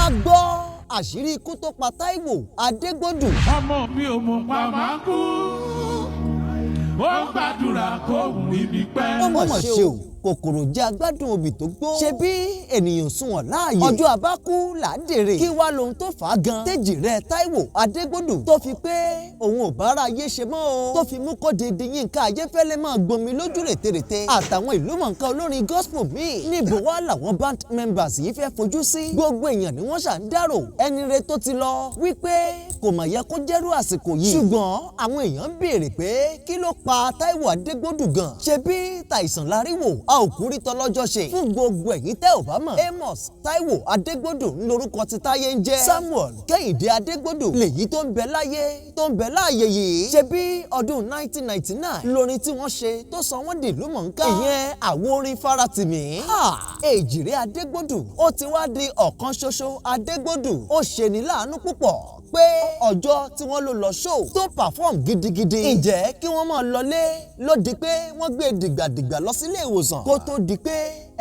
wá gbọ́ àṣírí ikú tó pa Taiwo Adegbodu. ọmọ mi ò mọ̀ pa máa kú ó gbàdúrà kó hùn ibi pẹ́. ó mọ̀ ṣe o kòkòrò jẹ́ agbádùn obì tó gbó. ṣe bí ènìyàn sunwọ̀n láàyè. ọjọ́ àbákú làádèrè. kí wá lohun tó fà á gan. téjì rẹ̀ Taiwo Adegbodu tó fi pé òun ò bára ayé ṣe mọ́ o. tó fi mú kó dèdè Yínká Ayéfẹ́lẹ́ máa gbomi lójú rètérètè. àtàwọn ìlúmọ̀ọ́ká olórin gospel míì. níbo wá làwọn band members yìí fẹ́ fojú sí. gbogbo èèyàn ni wọ́n ṣà ń dárò. ẹni rẹ̀ tó ti lọ wípé kò mà yẹ kó jẹ́rú àsìkò yìí. ṣùgbọ́n àwọn èèyàn ń béèrè pé kí ló pa Taiwo Adegbodu gan. ṣe bí tàìsàn láríwò a ò kúrí tọ́lọ́jọ́ ṣe. fún gbogbo ẹ̀yin tẹ́ ò bá mọ̀. Amos Taiwo Adegbodu ńlorúkọ tí táyé ń jẹ́. Samuel Kẹ́hìndé Adegbodu lèyí tó ń bẹ láyé tó ń bẹ láàyè yìí. ṣe bí ọdún 1999 lórin tí wọ́n ṣe tó sọ wọ́n di ìlú mọ̀ọ́ká. ìyẹn àwo orin Faratìmí. èjìrè Adegbodu ó ti wá di ọ̀kan ṣoṣo Adegbodu. ó ṣe ní láàánú púpọ̀ pé ọjọ́ tí wọ́n lò lọ show tó perform gidigidi. ǹjẹ́ kí wọ́n máa lọlé ló di pé wọ́n gbé dìgbàdìgbà lọ sílé ìwòsàn kó tó di pé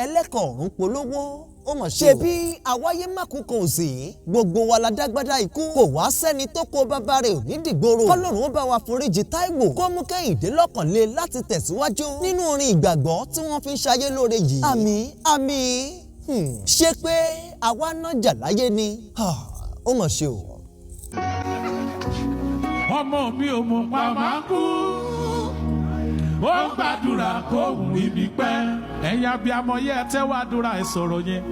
ẹlẹ́kọ̀ọ́ ọ̀run polówó. ó mọ̀ ṣe bí àwáyé mákùn kan ò sí gbogbo wa la dágbádá ikú kò wá sẹ́ni tó kó bàbá rẹ̀ ò ní dìgbòrò. kọ́lọ́run ó bá wa foríjì Taiwo kó mú Kẹ́hìndé lọ́kàn lé láti tẹ̀síwájú nínú orin ìgbàgbọ́ tí wọ́n fi ń ṣayé lóore yìí. àmín àmín. ṣé pé àwa náà jà láyé ni ó mọ̀ ṣe o. ọmọ mi ò mọ̀ pa máa kú ó gbàdúrà kó hùn ibi pẹ́. ẹ̀yin abiyamọ yẹ ẹ tẹ́wọ́ àdúrà ẹ sọ̀rọ̀ yẹn.